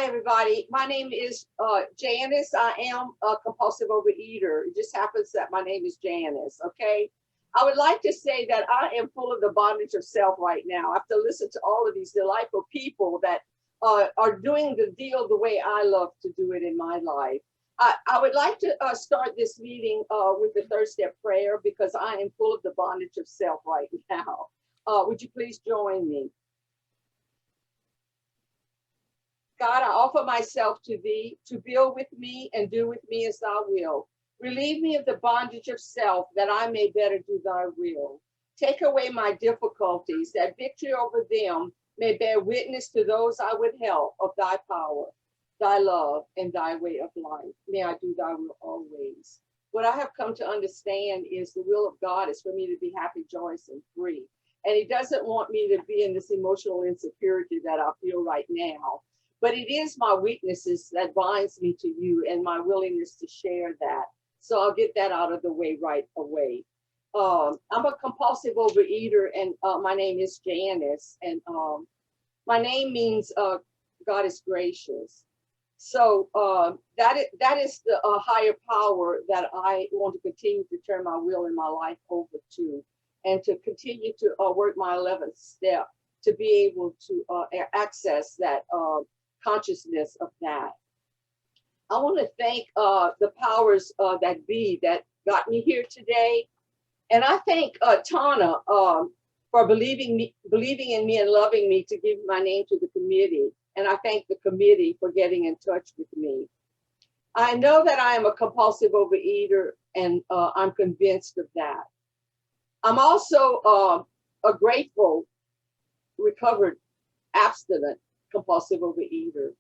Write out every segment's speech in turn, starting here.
Hi, everybody. My name is Janice. I am a compulsive overeater. It just happens that my name is Janice, okay? I would like to say that I am full of the bondage of self right now. I have to listen to all of these delightful people that are doing the deal the way I love to do it in my life. I would like to start this meeting with the third step prayer because I am full of the bondage of self right now. Would you please join me? God, I offer myself to thee to build with me and do with me as thou wilt. Relieve me of the bondage of self that I may better do thy will. Take away my difficulties, that victory over them may bear witness to those I would help of thy power, thy love, and thy way of life. May I do thy will always. What I have come to understand is the will of God is for me to be happy, joyous, and free. And he doesn't want me to be in this emotional insecurity that I feel right now. But it is my weaknesses that binds me to you and my willingness to share that. So I'll get that out of the way right away. I'm a compulsive overeater, and my name is Janice. And my name means God is gracious. So that is the higher power that I want to continue to turn my will and my life over to, and to continue to work my 11th step to be able to access that consciousness of that. I want to thank the powers that be that got me here today. And I thank Tana for believing in me and loving me to give my name to the committee. And I thank the committee for getting in touch with me. I know that I am a compulsive overeater, and I'm convinced of that. I'm also a grateful, recovered, abstinent compulsive overeater.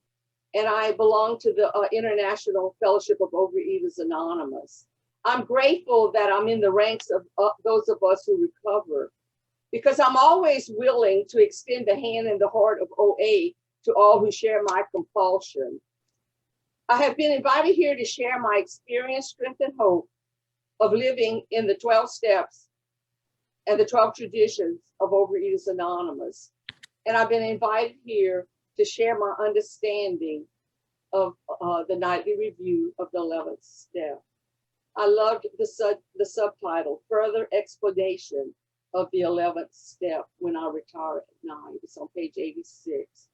And I belong to the International Fellowship of Overeaters Anonymous. I'm grateful that I'm in the ranks of those of us who recover, because I'm always willing to extend the hand and the heart of OA to all who share my compulsion. I have been invited here to share my experience, strength, and hope of living in the 12 steps and the 12 traditions of Overeaters Anonymous. And I've been invited here to share my understanding of the nightly review of the 11th step. I loved the subtitle, Further Explanation of the 11th Step When I Retire at Night. It's on page 86.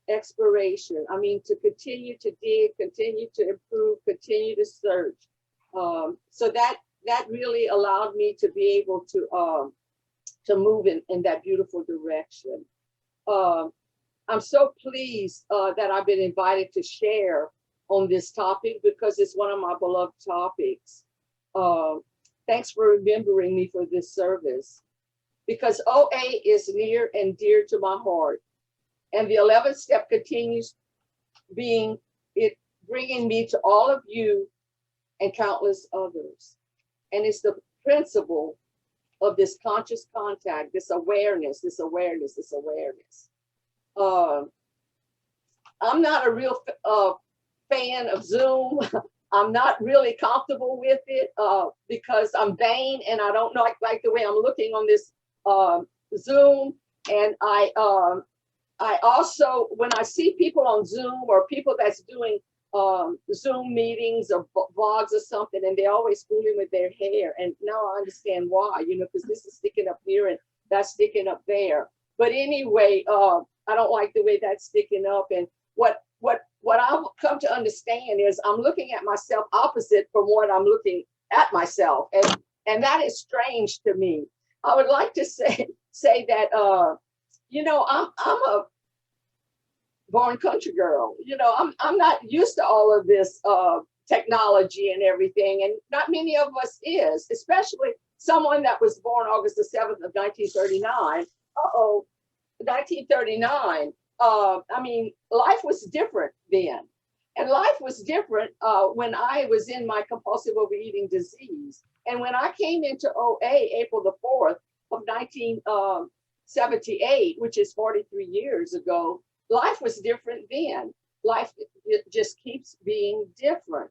Exploration, I mean, to continue to dig, continue to improve, continue to search. So that really allowed me to be able to move in that beautiful direction. I'm so pleased that I've been invited to share on this topic because it's one of my beloved topics. Thanks for remembering me for this service, because OA is near and dear to my heart. And the 11th step continues bringing me to all of you and countless others. And it's the principle of this conscious contact, this awareness. I'm not a real fan of Zoom. I'm not really comfortable with it because I'm vain and I don't like the way I'm looking on this Zoom. And I also, when I see people on Zoom or people that's doing Zoom meetings or vlogs or something, and they're always fooling with their hair. And now I understand why, because this is sticking up here and that's sticking up there. But anyway, I don't like the way that's sticking up. And what I've come to understand is I'm looking at myself opposite from what I'm looking at myself. And that is strange to me. I would like to say that, I'm a born country girl. I'm not used to all of this technology and everything. And not many of us is, especially someone that was born August the 7th of 1939. 1939. Life was different then. And life was different when I was in my compulsive overeating disease. And when I came into OA April the 4th of 1978, which is 43 years ago, life was different then. Life just keeps being different.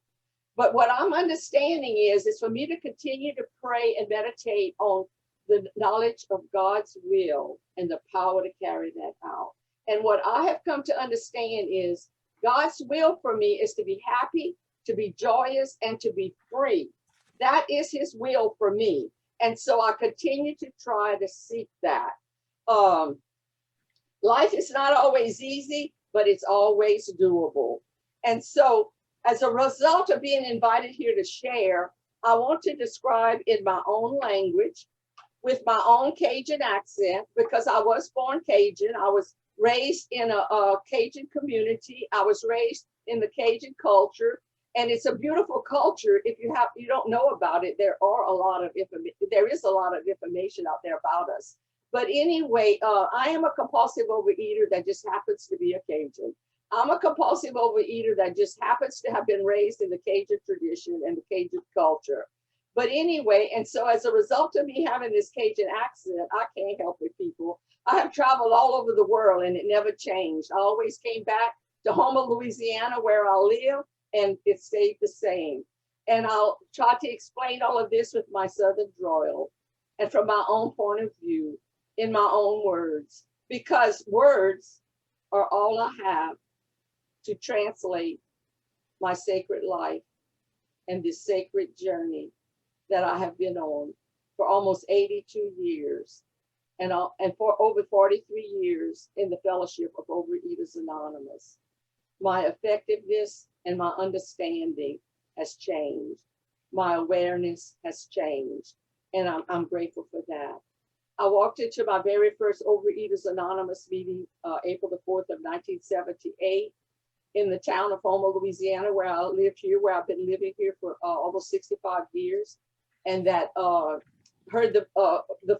But what I'm understanding is for me to continue to pray and meditate on the knowledge of God's will and the power to carry that out. And what I have come to understand is God's will for me is to be happy, to be joyous, and to be free. That is his will for me. And so I continue to try to seek that. Um, Life is not always easy, but it's always doable. And so, as a result of being invited here to share, I want to describe in my own language with my own Cajun accent because I was born Cajun. I was raised in a Cajun community. I was raised in the Cajun culture, and it's a beautiful culture. If you don't know about it, there is a lot of information out there about us. But anyway, I am a compulsive overeater that just happens to be a Cajun. I'm a compulsive overeater that just happens to have been raised in the Cajun tradition and the Cajun culture. But anyway, and so as a result of me having this Cajun accent, I can't help it, people. I have traveled all over the world and it never changed. I always came back to Houma, Louisiana, where I live, and it stayed the same. And I'll try to explain all of this with my Southern drawl and from my own point of view, in my own words, because words are all I have to translate my sacred life and this sacred journey that I have been on for almost 82 years and for over 43 years in the Fellowship of Overeaters Anonymous. My effectiveness and my understanding has changed. My awareness has changed, and I'm grateful for that. I walked into my very first Overeaters Anonymous meeting April the 4th of 1978 in the town of Houma, Louisiana, where I live here, where I've been living here for almost 65 years. And that heard the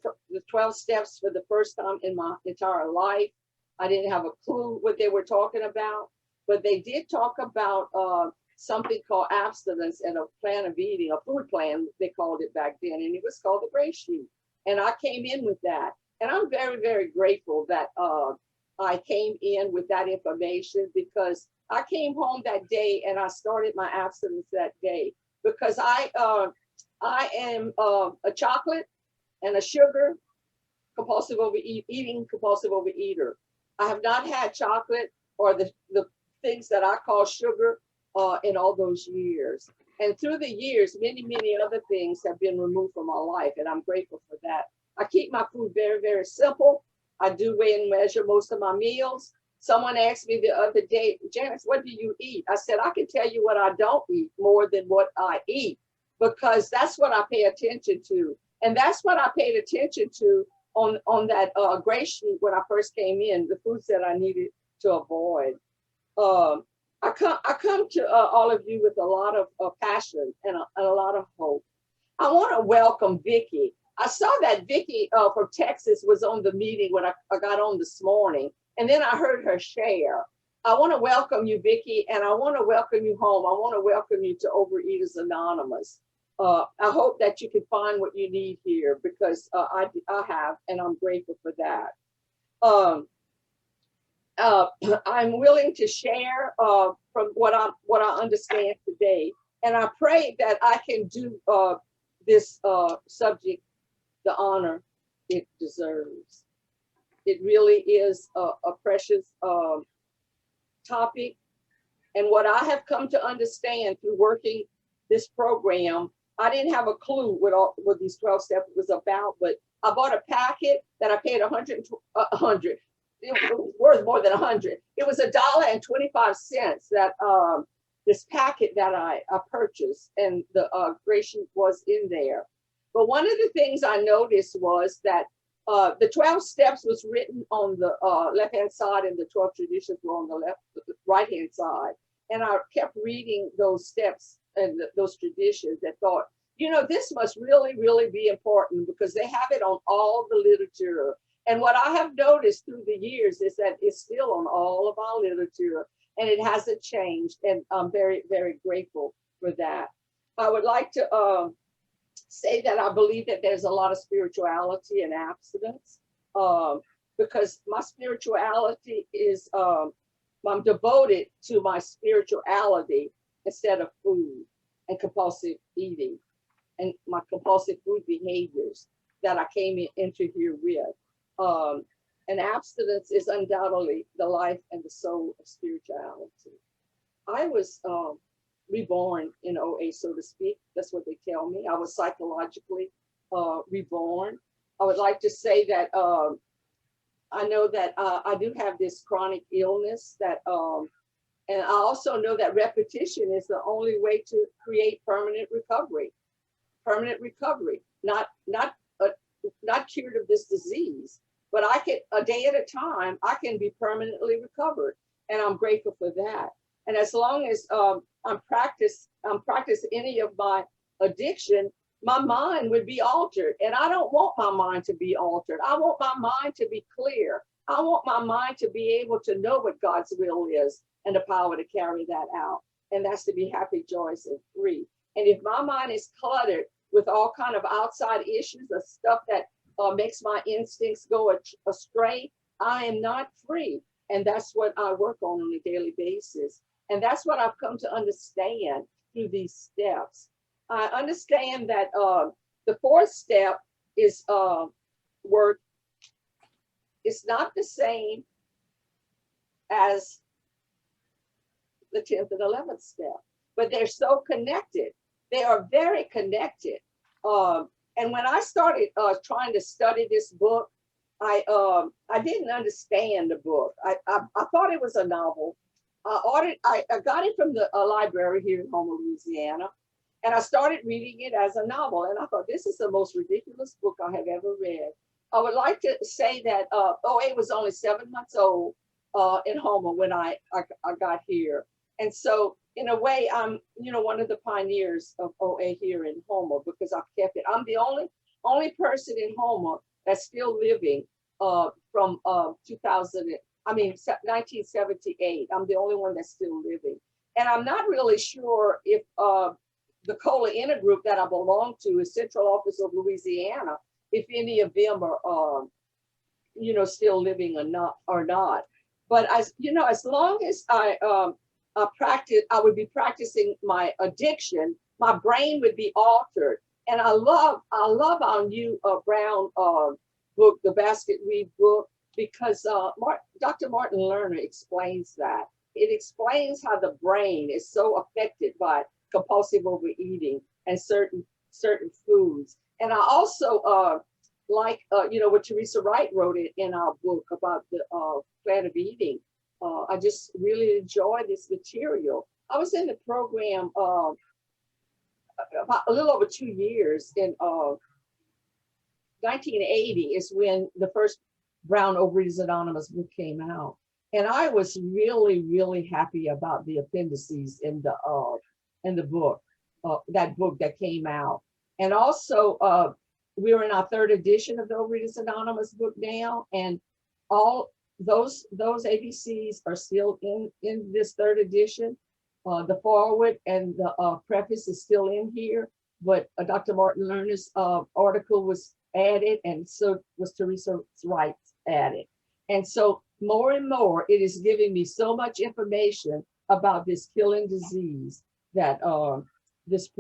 12 steps for the first time in my entire life. I didn't have a clue what they were talking about, but they did talk about something called abstinence and a plan of eating, a food plan, they called it back then, and it was called the Gray Sheet. And I came in with that. And I'm very, very grateful that I came in with that information because I came home that day and I started my abstinence that day because I am a chocolate and a sugar compulsive eating compulsive overeater. I have not had chocolate or the things that I call sugar in all those years. And through the years, many, many other things have been removed from my life, and I'm grateful for that. I keep my food very, very simple. I do weigh and measure most of my meals. Someone asked me the other day, Janice, what do you eat? I said, I can tell you what I don't eat more than what I eat, because that's what I pay attention to. And that's what I paid attention to on that Gray Sheet when I first came in, the foods that I needed to avoid. I come to all of you with a lot of passion and a lot of hope. I want to welcome Vicki. I saw that Vicki from Texas was on the meeting when I got on this morning, and then I heard her share. I want to welcome you, Vicki, and I want to welcome you home. I want to welcome you to Overeaters Anonymous. I hope that you can find what you need here because I have, and I'm grateful for that. I'm willing to share from what I understand today, and I pray that I can do this subject the honor it deserves. It really is a precious topic, and what I have come to understand through working this program, I didn't have a clue what these 12 steps was about, but I bought a packet that I paid 100. It was worth more than 100. It was $1.25 that this packet that I purchased, and the Gray Sheet was in there. But one of the things I noticed was that the 12 steps was written on the left-hand side, and the 12 traditions were on the right-hand side. And I kept reading those steps and those traditions and thought, this must really, really be important because they have it on all the literature. And what I have noticed through the years is that it's still on all of our literature and it hasn't changed. And I'm very, very grateful for that. I would like to say that I believe that there's a lot of spirituality in abstinence because my spirituality is, I'm devoted to my spirituality instead of food and compulsive eating and my compulsive food behaviors that I came into here with. And abstinence is undoubtedly the life and the soul of spirituality. I was reborn in OA, so to speak. That's what they tell me. I was psychologically reborn. I would like to say that I know that I do have this chronic illness that, and I also know that repetition is the only way to create permanent recovery. Permanent recovery, uh, not cured of this disease, but I can, a day at a time, I can be permanently recovered, and I'm grateful for that. And as long as I'm practice any of my addiction, my mind would be altered, and I don't want my mind to be altered. I want my mind to be clear. I want my mind to be able to know what God's will is and the power to carry that out, and that's to be happy, joyous, and free. And if my mind is cluttered with all kind of outside issues, of stuff that makes my instincts go astray, I am not free. And that's what I work on a daily basis. And that's what I've come to understand through these steps. I understand that the fourth step is work. It's not the same as the 10th and 11th step, but they're so connected. They are very connected. And when I started trying to study this book, I didn't understand the book. I thought it was a novel. I got it from the library here in Houma, Louisiana, and I started reading it as a novel. And I thought, this is the most ridiculous book I have ever read. I would like to say that OA was only 7 months old in Houma when I got here. And so in a way, I'm, one of the pioneers of OA here in Houma because I've kept it. I'm the only person in Houma that's still living from 1978. I'm the only one that's still living. And I'm not really sure if the Cola Intergroup that I belong to is Central Office of Louisiana, if any of them are, still living or not. But as long as I would be practicing my addiction, my brain would be altered. And I love our new Brown book, the Basket Weave book, because Dr. Martin Lerner explains that. It explains how the brain is so affected by compulsive overeating and certain foods. And I also like what Teresa Wright wrote it in our book about the plan of eating. I just really enjoy this material. I was in the program about a little over 2 years. In 1980 is when the first Brown Overeaters Anonymous book came out. And I was really, really happy about the appendices in the book, that book that came out. And also, we're in our third edition of the Overeaters Anonymous book now, and all those ABCs are still in this third edition. The foreword and the preface is still in here, but Dr. Martin Lerner's article was added, and so was Teresa Wright added. And so more and more, it is giving me so much information about this killing disease that this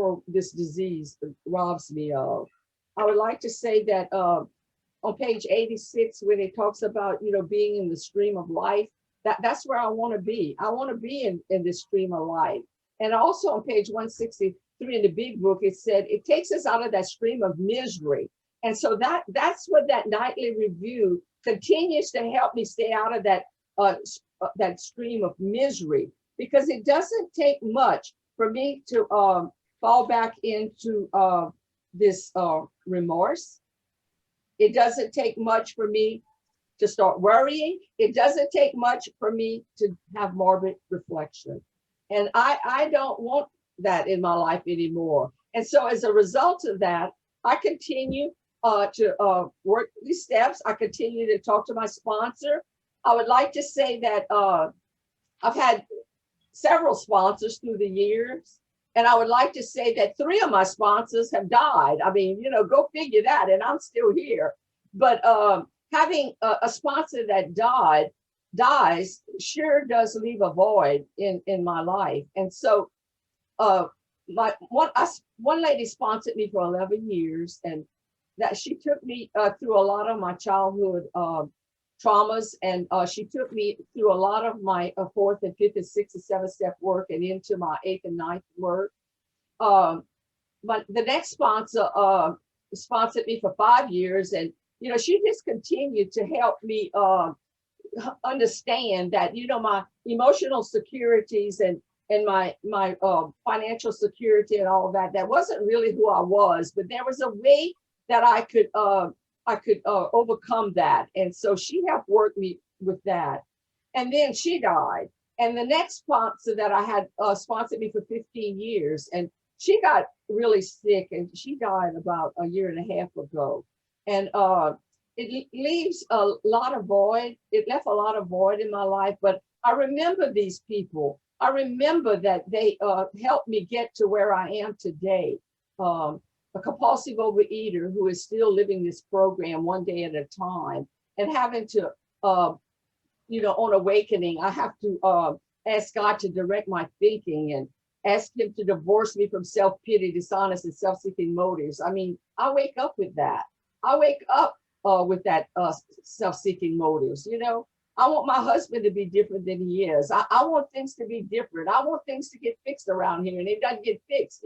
disease robs me of. I would like to say that on page 86, when it talks about, being in the stream of life, that's where I want to be. I want to be in this stream of life. And also on page 163 in the big book, it said it takes us out of that stream of misery. And so that's what that nightly review continues to help me stay out of that stream of misery, because it doesn't take much for me to fall back into this remorse. It doesn't take much for me to start worrying. It doesn't take much for me to have morbid reflection. And I don't want that in my life anymore. And so as a result of that, I continue to work these steps. I continue to talk to my sponsor. I would like to say that I've had several sponsors through the years. And I would like to say that 3 of my sponsors have died. I mean, go figure that. And I'm still here. But having a sponsor that dies sure does leave a void in my life. And so one lady sponsored me for 11 years, and that she took me through a lot of my childhood traumas, and she took me through a lot of my fourth and fifth and sixth and seventh step work, and into my eighth and ninth work. Um, but the next sponsor sponsored me for 5 years, and she just continued to help me understand that my emotional securities and my financial security and all of that wasn't really who I was, but there was a way that I could overcome that. And so she helped work me with that. And then she died. And the next sponsor that I had sponsored me for 15 years, and she got really sick, and she died about a year and a half ago. And it leaves a lot of void. It left a lot of void in my life, but I remember these people. I remember that they helped me get to where I am today. A compulsive overeater who is still living this program one day at a time, and having to, on awakening, I have to ask God to direct my thinking and ask him to divorce me from self-pity, dishonest, and self-seeking motives. I mean, I wake up with that. I wake up with that self-seeking motives. I want my husband to be different than he is. I want things to be different. I want things to get fixed around here, and it doesn't get fixed.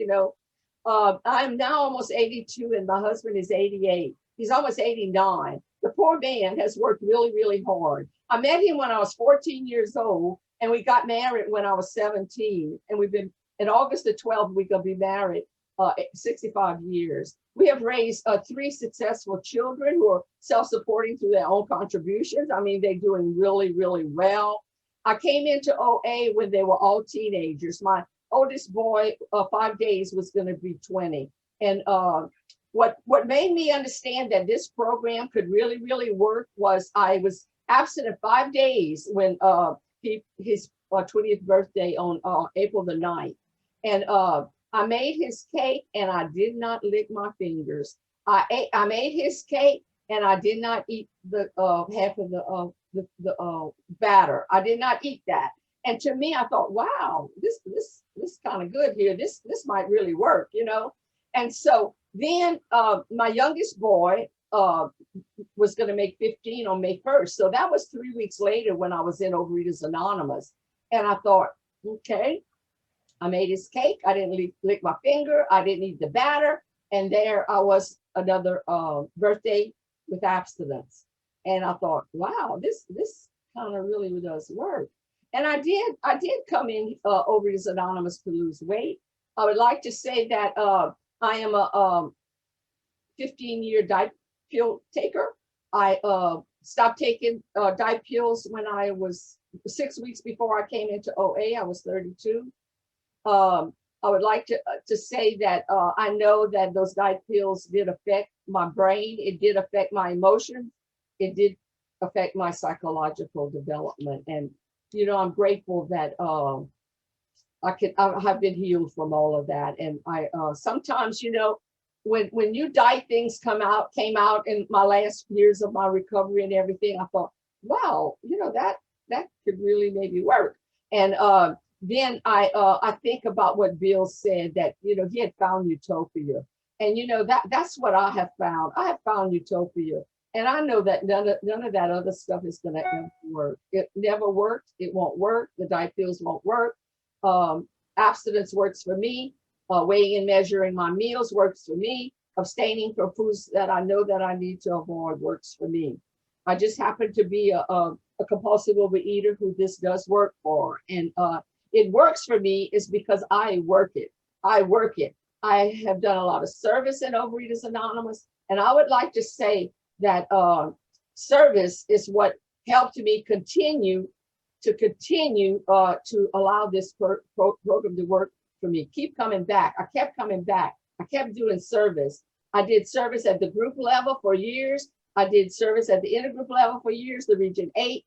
I'm now almost 82, and my husband is 88. He's almost 89. The poor man has worked really, really hard. I met him when I was 14 years old, and we got married when I was 17. And we've been, in August the 12th, we're going to be married 65 years. We have raised 3 successful children who are self-supporting through their own contributions. I mean, they're doing really, really well. I came into OA when they were all teenagers. My oldest boy, 5 days, was going to be 20. And what made me understand that this program could really, really work was I was absent of 5 days when his 20th birthday on April the 9th. And I made his cake, and I did not lick my fingers. I made his cake, and I did not eat the half of the batter. I did not eat that. And to me, I thought, wow, this kind of good here. This might really work, And so then my youngest boy was going to make 15 on May 1st. So that was 3 weeks later when I was in Overeaters Anonymous. And I thought, okay, I made his cake. I didn't lick my finger. I didn't eat the batter. And there I was, another birthday with abstinence. And I thought, wow, this kind of really does work. And I did come in Overeaters Anonymous to lose weight. I would like to say that I am a 15-year diet pill taker. I stopped taking diet pills when I was 6 weeks before I came into OA. I was 32. I would like to say that I know that those diet pills did affect my brain. It did affect my emotions. It did affect my psychological development. And, I'm grateful that I have been healed from all of that. And I sometimes, when new diet things came out in my last years of my recovery and everything, I thought, wow, that could really maybe work. And then I think about what Bill said, that he had found utopia, and that's what I have found. I have found utopia, and I know that none of that other stuff is going to ever work. It never worked. It won't work. The diet pills won't work. Abstinence works for me. Weighing and measuring my meals works for me. Abstaining from foods that I know that I need to avoid works for me. I just happen to be a compulsive overeater who this does work for. And it works for me is because I work it. I have done a lot of service in Overeaters Anonymous. And I would like to say that service is what helped me continue to allow this program to work for me. Keep coming back. I kept coming back. I kept doing service. I did service at the group level for years. I did service at the intergroup level for years, the Region 8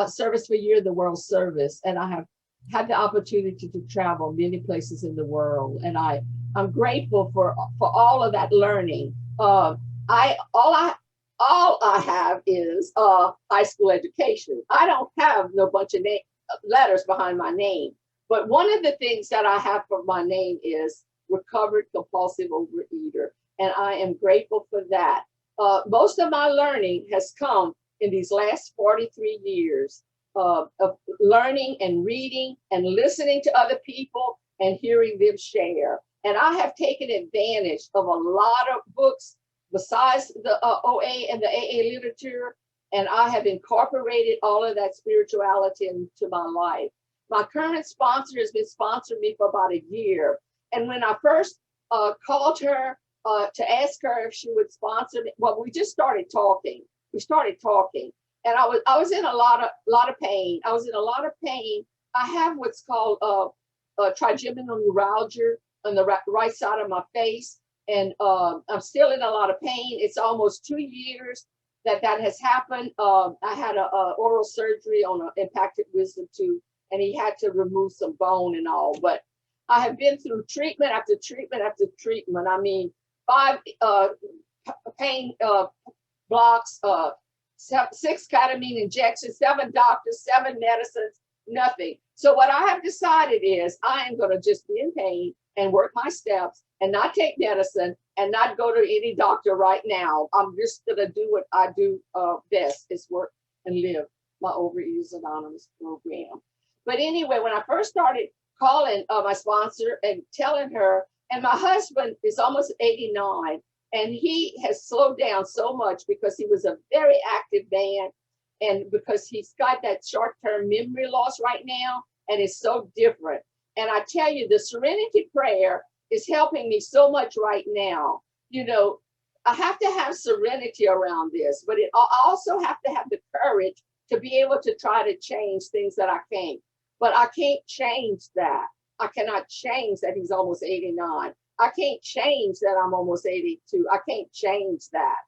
service for year, the World Service. And I have had the opportunity to travel many places in the world. And I'm grateful for all of that learning. All I have is high school education. I don't have no bunch of letters behind my name. But one of the things that I have for my name is recovered compulsive overeater. And I am grateful for that. Most of my learning has come in these last 43 years of learning and reading and listening to other people and hearing them share. And I have taken advantage of a lot of books besides the OA and the AA literature, and I have incorporated all of that spirituality into my life. My current sponsor has been sponsoring me for about a year. And when I first called her to ask her if she would sponsor me, well, we just started talking. We started talking, and I was in a lot of pain. I was in a lot of pain. I have what's called trigeminal neuralgia on the right side of my face, and I'm still in a lot of pain. It's almost 2 years that has happened. I had a oral surgery on an impacted wisdom tooth, and he had to remove some bone and all. But I have been through treatment after treatment after treatment. I mean, 5 pain blocks, 6 ketamine injections, 7 doctors, 7 medicines, nothing. So what I have decided is I am going to just be in pain and work my steps and not take medicine and not go to any doctor right now. I'm just going to do what I do best, is work and live my Overeaters Anonymous program. But anyway, when I first started calling my sponsor and telling her, and my husband is almost 89, and he has slowed down so much because he was a very active man, and because he's got that short-term memory loss right now, and it's so different. And I tell you, the Serenity Prayer is helping me so much right now. You know, I have to have serenity around this, but I also have to have the courage to be able to try to change things that I can't. But I can't change that. I cannot change that he's almost 89. I can't change that I'm almost 82. I can't change that.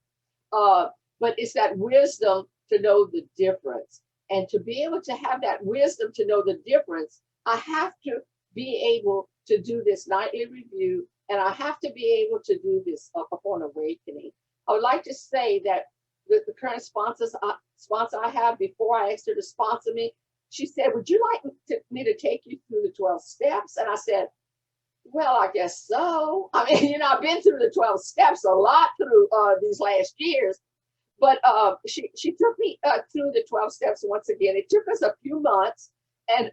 But it's that wisdom to know the difference. And to be able to have that wisdom to know the difference, I have to be able to do this nightly review, and I have to be able to do this upon awakening. I would like to say that the current sponsor I have, before I asked her to sponsor me, she said, would you like me to take you through the 12 steps? And I said, well, I guess so. I mean, you know, I've been through the 12 steps a lot through these last years. But she took me through the 12 steps once again. It took us a few months. And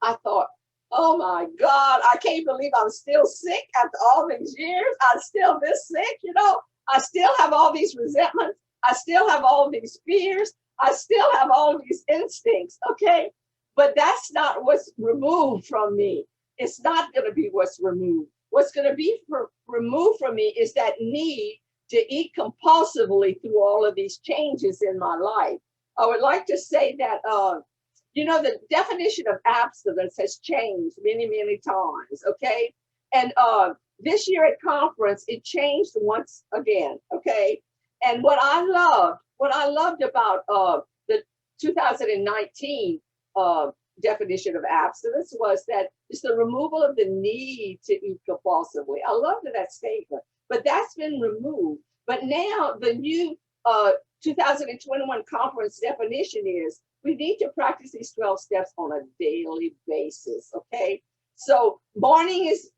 I thought, oh my God, I can't believe I'm still sick after all these years. I'm still this sick, you know. I still have all these resentments. I still have all these fears. I still have all these instincts, okay? But that's not what's removed from me. It's not going to be what's removed. What's going to be removed from me is that need to eat compulsively through all of these changes in my life. I would like to say that, you know, the definition of abstinence has changed many, many times, okay? And this year at conference, it changed once again, okay? And what I loved about the 2019 definition of abstinence was that it's the removal of the need to eat compulsively. I loved that statement, but that's been removed. But now the new 2021 conference definition is we need to practice these 12 steps on a daily basis, okay? So morning is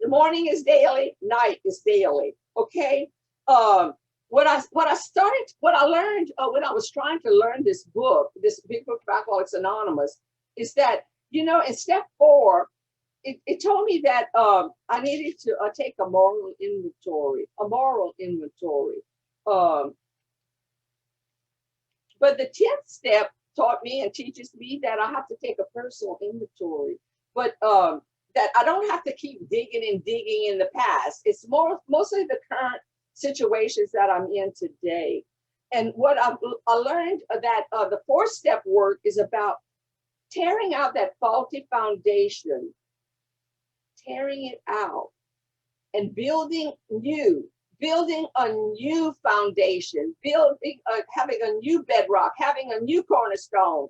daily, night is daily, okay? What I learned when I was trying to learn this book, this big book of Alcoholics Anonymous, is that, you know, in step 4, it told me that I needed to take a moral inventory. But the 10th step taught me and teaches me that I have to take a personal inventory, but that I don't have to keep digging in the past. It's mostly the current situations that I'm in today. And what I learned that the 4th step work is about tearing out that faulty foundation, tearing it out and building a new foundation, having a new bedrock, having a new cornerstone,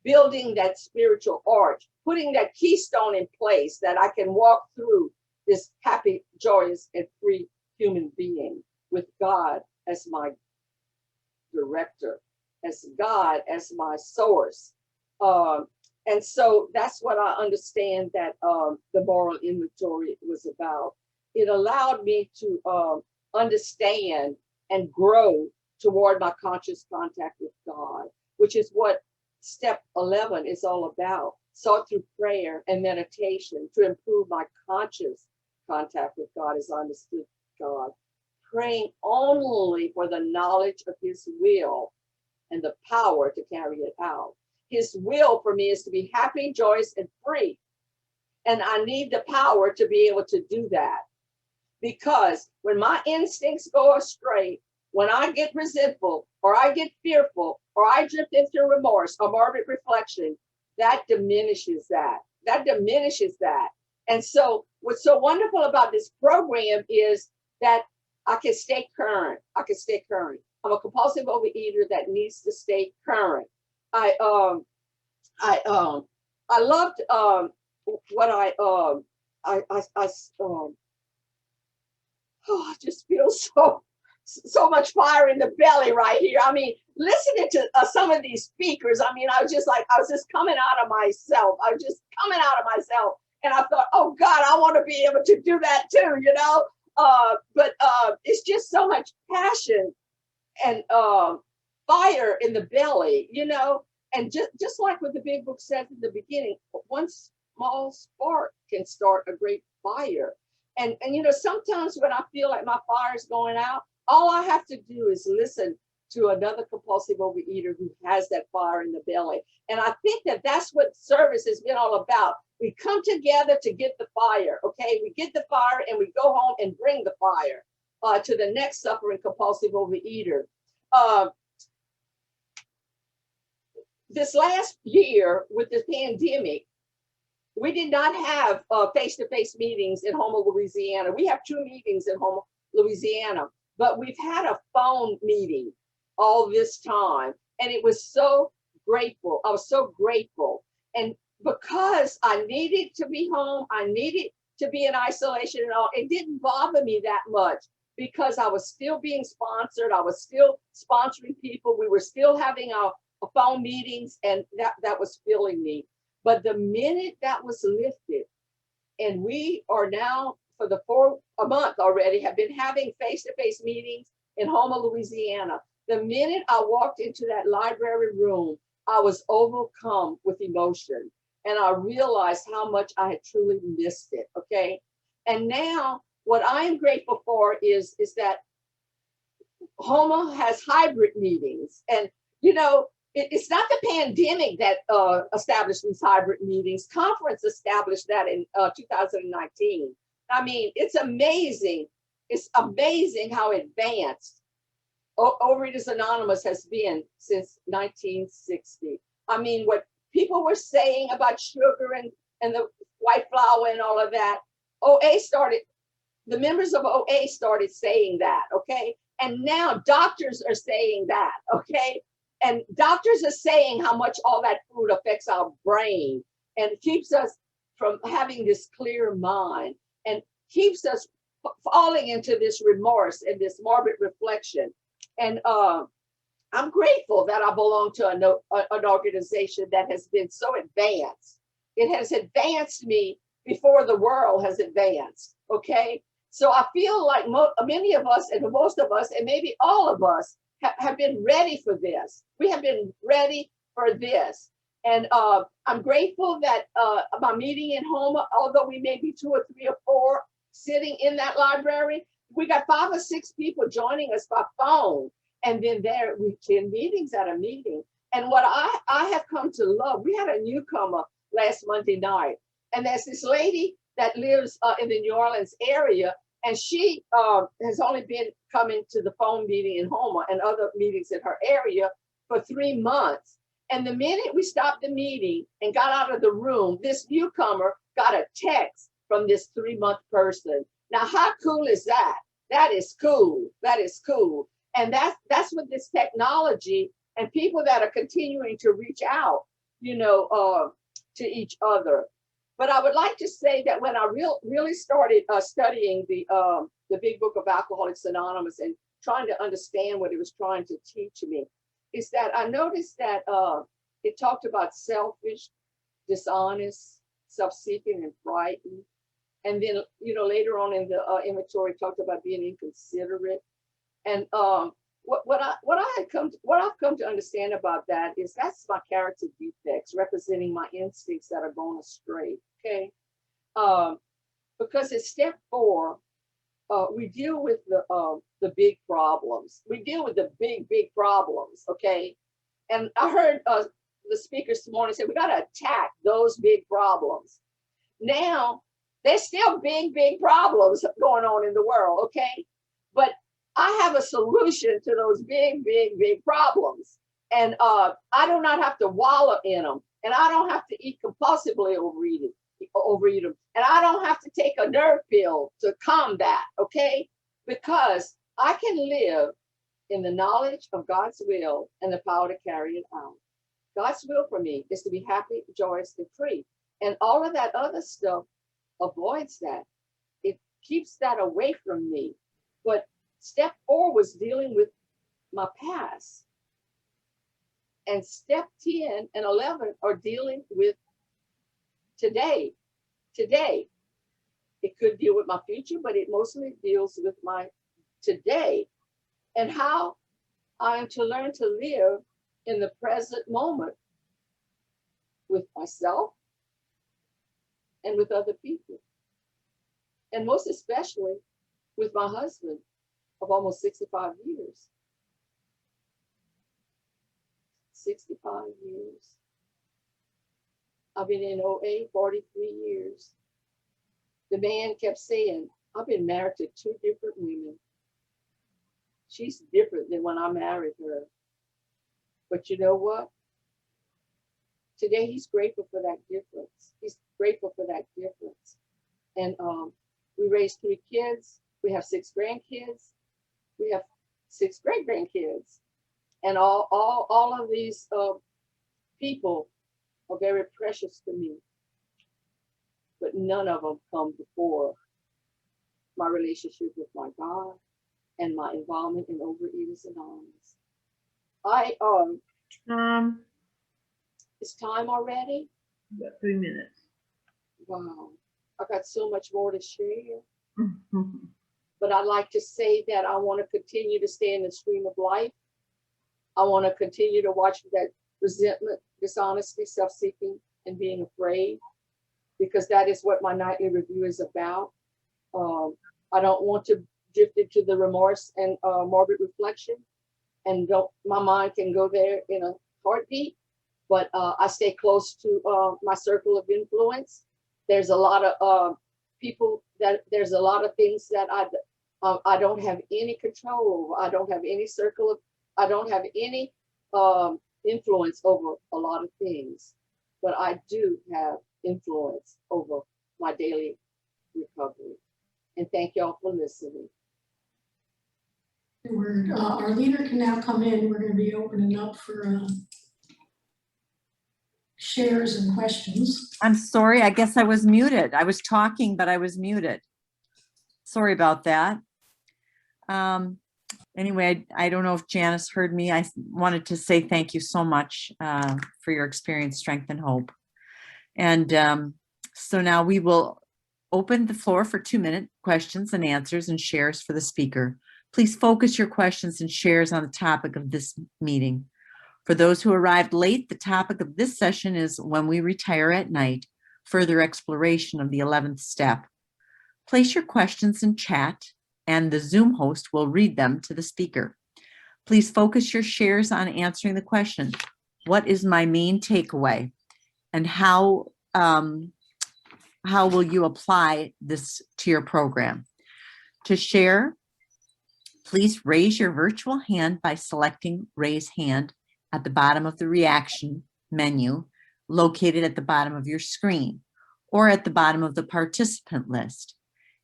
building that spiritual arch, putting that keystone in place that I can walk through this happy, joyous, and free human being with God as my director, as God as my source. And so that's what I understand that the moral inventory was about. It allowed me to understand and grow toward my conscious contact with God, which is what step 11 is all about. Sought through prayer and meditation to improve my conscious contact with God as I understood God, praying only for the knowledge of his will and the power to carry it out. His will for me is to be happy, joyous, and free. And I need the power to be able to do that. Because when my instincts go astray, when I get resentful or I get fearful or I drift into remorse or morbid reflection, that diminishes that. That diminishes that. And so what's so wonderful about this program is that I can stay current. I can stay current. I'm a compulsive overeater that needs to stay current. I loved what I just feel so much fire in the belly right here. I mean, listening to some of these speakers, I mean, I was just coming out of myself. I was just coming out of myself. And I thought, oh God, I want to be able to do that too, you know? But it's just so much passion and fire in the belly, you know? And just like what the big book says in the beginning, one small spark can start a great fire. And you know, sometimes when I feel like my fire is going out, all I have to do is listen to another compulsive overeater who has that fire in the belly. And I think that that's what service has been all about. We come together to get the fire, okay? We get the fire and we go home and bring the fire to the next suffering compulsive overeater. This last year with the pandemic, we did not have face-to-face meetings in Houma, Louisiana. We have 2 meetings in Houma, Louisiana, but we've had a phone meeting all this time. And it was so grateful. I was so grateful. And because I needed to be home, I needed to be in isolation and all, it didn't bother me that much because I was still being sponsored. I was still sponsoring people. We were still having our phone meetings, and that was filling me. But the minute that was lifted, and we are now for a month already have been having face-to-face meetings in Houma, Louisiana. The minute I walked into that library room, I was overcome with emotion. And I realized how much I had truly missed it. Okay. And now what I am grateful for is that Houma has hybrid meetings. And, you know, it's not the pandemic that established these hybrid meetings. Conference established that in 2019. I mean, it's amazing. It's amazing how advanced Overeaters Anonymous has been since 1960. I mean, what people were saying about sugar and the white flour and all of that, the members of OA started saying that, okay? And now doctors are saying that, okay? And doctors are saying how much all that food affects our brain and keeps us from having this clear mind and keeps us falling into this remorse and this morbid reflection. And I'm grateful that I belong to an organization that has been so advanced. It has advanced me before the world has advanced, okay? So I feel like many of us and most of us and maybe all of us have been ready for this. We have been ready for this. And I'm grateful that my meeting in Houma, although we may be 2 or 3 or 4 sitting in that library, we got 5 or 6 people joining us by phone. And then we 10 meetings at a meeting. And what I have come to love, we had a newcomer last Monday night. And there's this lady that lives in the New Orleans area. And she has only been coming to the phone meeting in Houma and other meetings in her area for 3 months. And the minute we stopped the meeting and got out of the room, this newcomer got a text from this 3-month person. Now, how cool is that? That is cool. That is cool. And that's what this technology and people that are continuing to reach out, you know, to each other. But I would like to say that when I really started studying the Big Book of Alcoholics Anonymous and trying to understand what it was trying to teach me, is that I noticed that it talked about selfish, dishonest, self-seeking, and frightened. And then, you know, later on in the inventory, talked about being inconsiderate. And what I've come to understand about that is that's my character defects representing my instincts that are going astray. Okay, um, because it's step 4. We deal with the big problems. We deal with the big problems. Okay, and I heard the speakers this morning say we got to attack those big problems. Now there's still big problems going on in the world. Okay, but I have a solution to those big problems. And I do not have to wallow in them. And I don't have to eat compulsively overeat them. And I don't have to take a nerve pill to combat, okay? Because I can live in the knowledge of God's will and the power to carry it out. God's will for me is to be happy, joyous, and free. And all of that other stuff avoids that. It keeps that away from me. But step 4 was dealing with my past. And step 10 and 11 are dealing with today. Today. It could deal with my future, but it mostly deals with my today and how I am to learn to live in the present moment with myself and with other people. And most especially with my husband of almost 65 years. 65 years. I've been in OA 43 years. The man kept saying, I've been married to 2 different women. She's different than when I married her. But you know what? Today he's grateful for that difference. He's grateful for that difference. And we raised 3 kids. We have 6 grandkids. We have 6 great grandkids. And all of these people are very precious to me. But none of them come before my relationship with my God and my involvement in Overeaters Anonymous. It's time already? About 3 minutes. Wow. I got so much more to share. But I'd like to say that I want to continue to stay in the stream of life. I want to continue to watch that resentment, dishonesty, self-seeking, and being afraid, because that is what my nightly review is about. I don't want to drift into the remorse and morbid reflection, and my mind can go there in a heartbeat, but I stay close to my circle of influence. There's a lot of people there's a lot of things that I don't have any control over. I don't have any I don't have any influence over a lot of things, but I do have influence over my daily recovery. And thank y'all for listening. Our leader can now come in. We're going to be opening up for shares and questions. I'm sorry, I guess I was muted. I was talking, but I was muted. Sorry about that. Anyway, I don't know if Janice heard me. I wanted to say thank you so much for your experience, strength, and hope. And so now we will open the floor for 2-minute questions and answers and shares for the speaker. Please focus your questions and shares on the topic of this meeting. For those who arrived late, the topic of this session is When We Retire at Night, Further Exploration of the 11th Step. Place your questions in chat and the Zoom host will read them to the speaker. Please focus your shares on answering the question, what is my main takeaway? And how will you apply this to your program? To share, please raise your virtual hand by selecting Raise Hand at the bottom of the reaction menu located at the bottom of your screen or at the bottom of the participant list.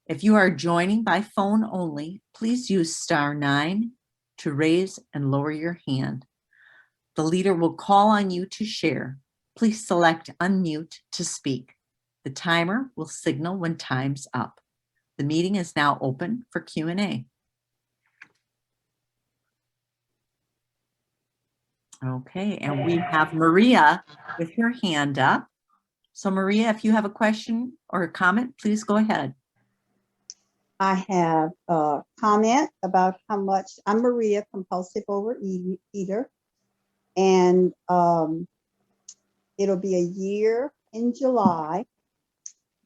If you are joining by phone only, please use *9 to raise and lower your hand. The leader will call on you to share. Please select Unmute to speak. The timer will signal when time's up. The meeting is now open for Q&A. Okay, and we have Maria with her hand up. So Maria, if you have a question or a comment, please go ahead. I have a comment about how much I'm Maria, compulsive overeater, and it'll be a year in July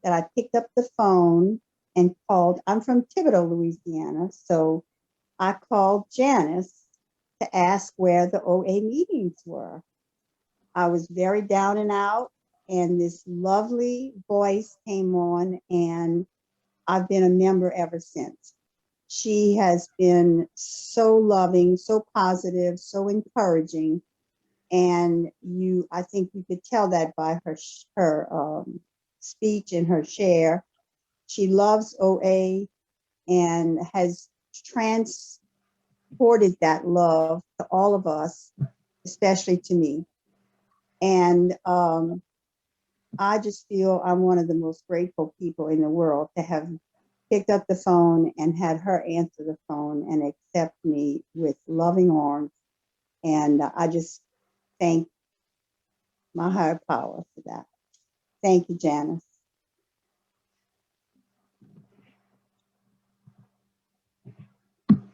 that I picked up the phone and called. I'm from Thibodaux, Louisiana, so I called Janice to ask where the OA meetings were. I was very down and out, and this lovely voice came on, and I've been a member ever since. She has been so loving, so positive, so encouraging, and I think you could tell that by her speech and her share. She loves OA and has transported that love to all of us, especially to me. And I just feel I'm one of the most grateful people in the world to have picked up the phone and had her answer the phone and accept me with loving arms. And I just thank my higher power for that. Thank you, Janice.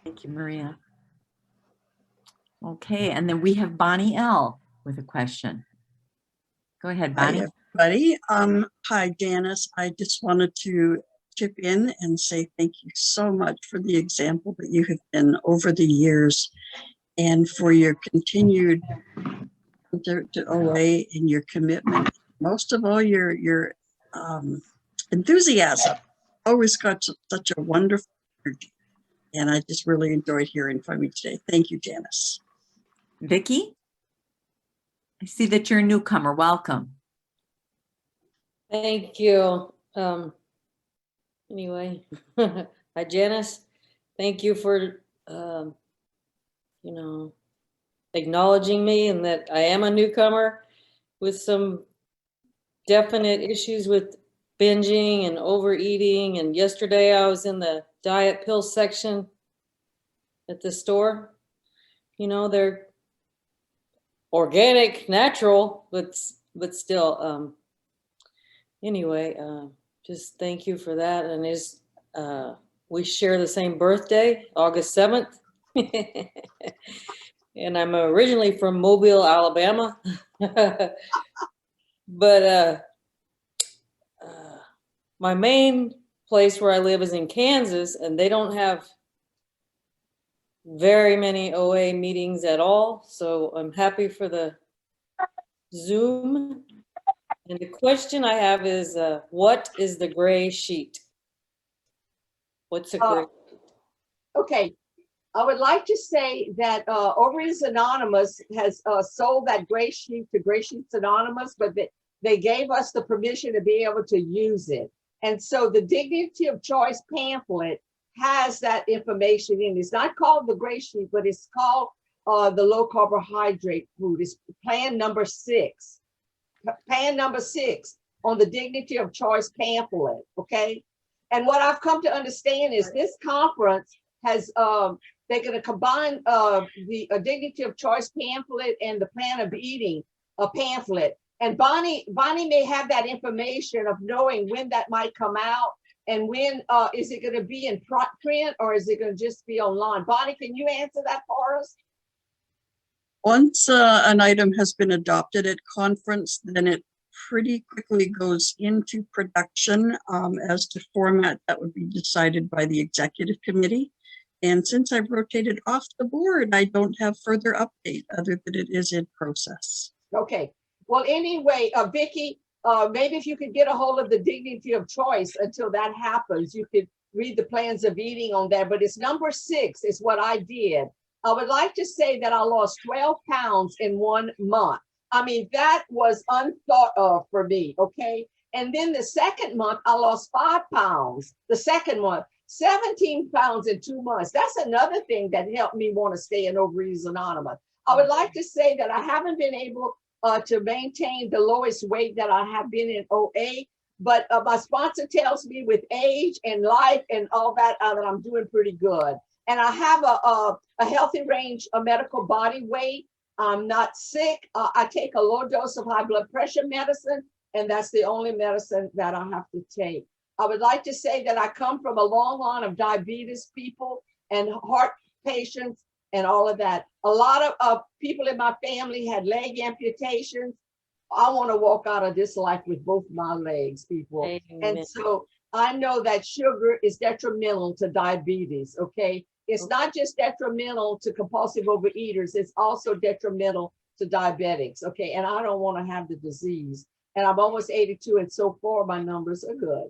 Thank you, Maria. Okay, and then we have Bonnie L. with a question. Go ahead, Bonnie. Hi, everybody. Hi, Janice. I just wanted to chip in and say thank you so much for the example that you have been over the years and for your continued to OA and your commitment. Most of all, your enthusiasm. Always got such a wonderful energy. And I just really enjoyed hearing from you today. Thank you, Janice. Vicki? I see that you're a newcomer. Welcome. Thank you. Anyway, hi, Janice. Thank you for, acknowledging me and that I am a newcomer with some definite issues with binging and overeating. And yesterday I was in the diet pill section at the store. You know, they're organic, natural, but still, anyway, just thank you for that. And we share the same birthday, August 7th. And I'm originally from Mobile, Alabama. But my main place where I live is in Kansas, and they don't have very many OA meetings at all. So I'm happy for the Zoom. And the question I have is, what is the gray sheet? What's a gray sheet? Okay, I would like to say that Ovaries Anonymous has sold that gray sheet to Gray Sheets Anonymous, but they gave us the permission to be able to use it. And so the Dignity of Choice pamphlet has that information in it. It's not called the gray sheet, but it's called the low carbohydrate food. It's plan number 6. Plan number 6 on the Dignity of Choice pamphlet, okay? And what I've come to understand is this conference has, they're gonna combine the Dignity of Choice pamphlet and the Plan of Eating pamphlet. And Bonnie may have that information of knowing when that might come out and when, is it gonna be in print or is it gonna just be online? Bonnie, can you answer that for us? Once an item has been adopted at conference, then it pretty quickly goes into production. As to format, that would be decided by the executive committee. And since I've rotated off the board, I don't have further update other than it is in process. Okay, well, anyway, Vicki, maybe if you could get a hold of the Dignity of Choice until that happens, you could read the plans of eating on there, but it's number 6 is what I did. I would like to say that I lost 12 pounds in 1 month. I mean, that was unthought of for me, okay? And then the second month, I lost 5 pounds. The second month, 17 pounds in 2 months. That's another thing that helped me want to stay in Ovaries Anonymous. I would like to say that I haven't been able to maintain the lowest weight that I have been in OA, but my sponsor tells me with age and life and all that, that I'm doing pretty good. And I have a healthy range of medical body weight. I'm not sick. I take a low dose of high blood pressure medicine, and that's the only medicine that I have to take. I would like to say that I come from a long line of diabetes people and heart patients and all of that. A lot of people in my family had leg amputations. I want to walk out of this life with both my legs, people. Amen. And so I know that sugar is detrimental to diabetes, okay? It's not just detrimental to compulsive overeaters, it's also detrimental to diabetics, okay? And I don't want to have the disease. And I'm almost 82, and so far my numbers are good.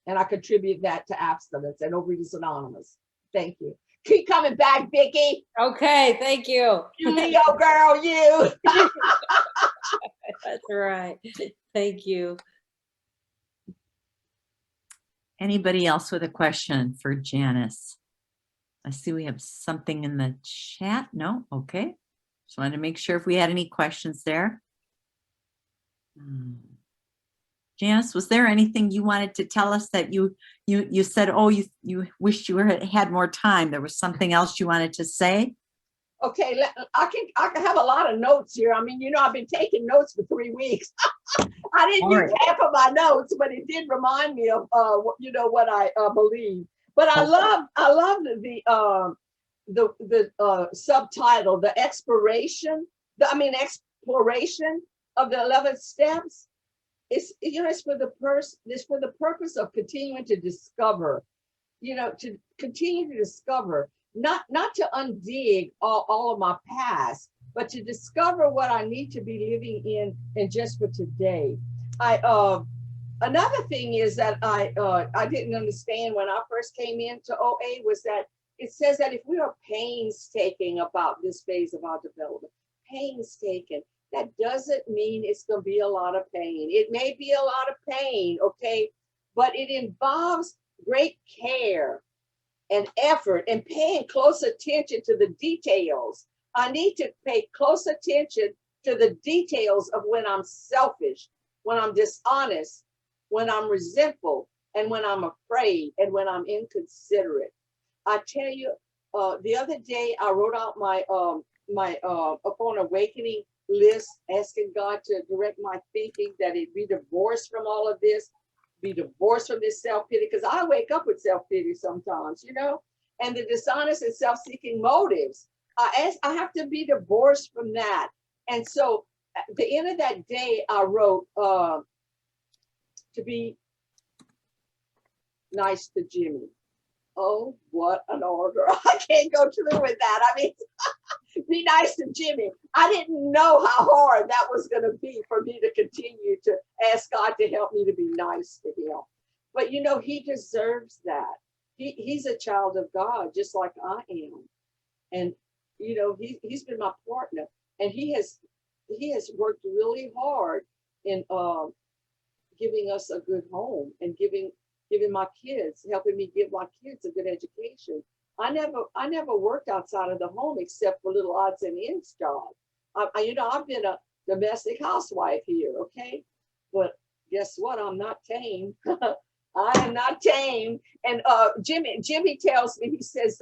And I contribute that to abstinence and Overeaters Anonymous. Thank you. Keep coming back, Vicki. Okay, thank you. You Leo girl, you. That's right. Thank you. Anybody else with a question for Janice? I see we have something in the chat. No? Okay. Just wanted to make sure if we had any questions there. Janice, was there anything you wanted to tell us that you said, oh, you wished you had more time? There was something else you wanted to say? Okay, I can have a lot of notes here. I mean, you know, I've been taking notes for 3 weeks. I didn't All use right. half of my notes, but it did remind me of you know, what I believe. But I love the subtitle, the exploration of the 11 steps. It's, you know, it's for the purpose of continuing to discover, you know, to continue to discover, not to undig all of my past, but to discover what I need to be living in and just for today. Another thing is that I didn't understand when I first came into OA was that it says that if we are painstaking about this phase of our development, painstaking, that doesn't mean it's going to be a lot of pain. It may be a lot of pain, okay, but it involves great care and effort and paying close attention to the details. I need to pay close attention to the details of when I'm selfish, when I'm dishonest, when I'm resentful, and when I'm afraid, and when I'm inconsiderate. I tell you, the other day I wrote out my upon awakening list, asking God to direct my thinking, that it be divorced from all of this, be divorced from this self-pity, because I wake up with self-pity sometimes, you know, and the dishonest and self-seeking motives. I have to be divorced from that. And so at the end of that day, I wrote to be nice to Jimmy. Oh, what an order. I can't go through with that. I mean, be nice to Jimmy. I didn't know how hard that was going to be for me to continue to ask God to help me to be nice to him. But, you know, he deserves that. He's a child of God, just like I am. And, you know, he's been my partner, and he has worked really hard in giving us a good home and giving my kids, helping me give my kids a good education. I never worked outside of the home except for little odds and ends jobs. You know, I've been a domestic housewife here, okay? But guess what? I'm not tame. I am not tame. And Jimmy tells me, he says,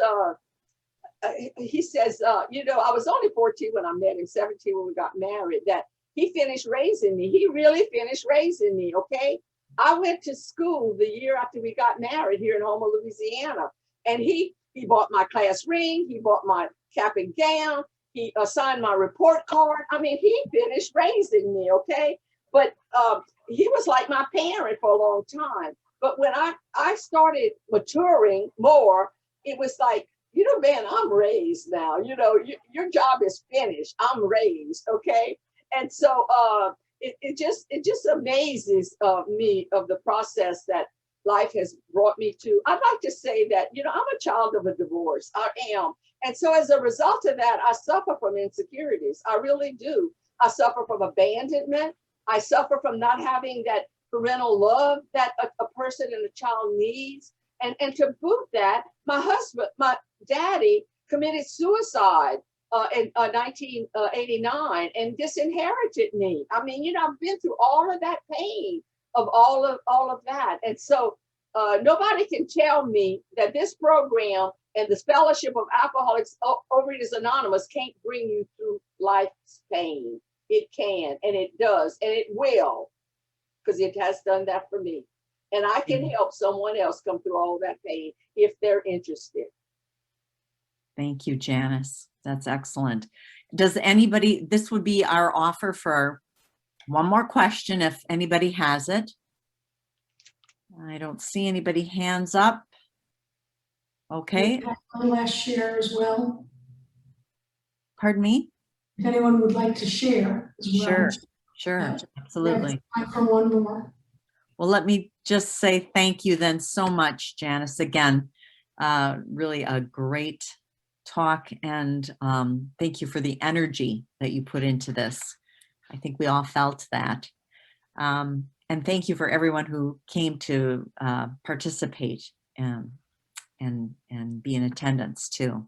you know, I was only 14 when I met him, 17 when we got married, that he finished raising me. He really finished raising me, okay? I went to school the year after we got married here in Houma, Louisiana. And he bought my class ring. He bought my cap and gown. He signed my report card. I mean, he finished raising me, okay? But he was like my parent for a long time. But when I started maturing more, it was like, you know, man, I'm raised now. You know, your job is finished. I'm raised, okay? And so it just amazes me of the process that life has brought me to. I'd like to say that, you know, I'm a child of a divorce. I am. And so as a result of that, I suffer from insecurities. I really do. I suffer from abandonment. I suffer from not having that parental love that a person and a child needs. And to boot that, my daddy committed suicide in 1989 and disinherited me. I mean, you know, I've been through all of that pain of all of that. And so nobody can tell me that this program and the Fellowship of Alcoholics Overeaters Anonymous can't bring you through life's pain. It can, and it does, and it will, because it has done that for me. And I can help someone else come through all that pain if they're interested. Thank you, Janice. That's excellent. Does anybody, this would be our offer for one more question if anybody has it. I don't see anybody hands up. Okay, One last share as well, pardon me? if anyone would like to share as well. Sure, sure, Yeah. absolutely. Time for one more. Well, let me just say thank you then so much, Janice, again. Really a great talk, and thank you for the energy that you put into this. I think we all felt that. And thank you for everyone who came to participate and be in attendance too.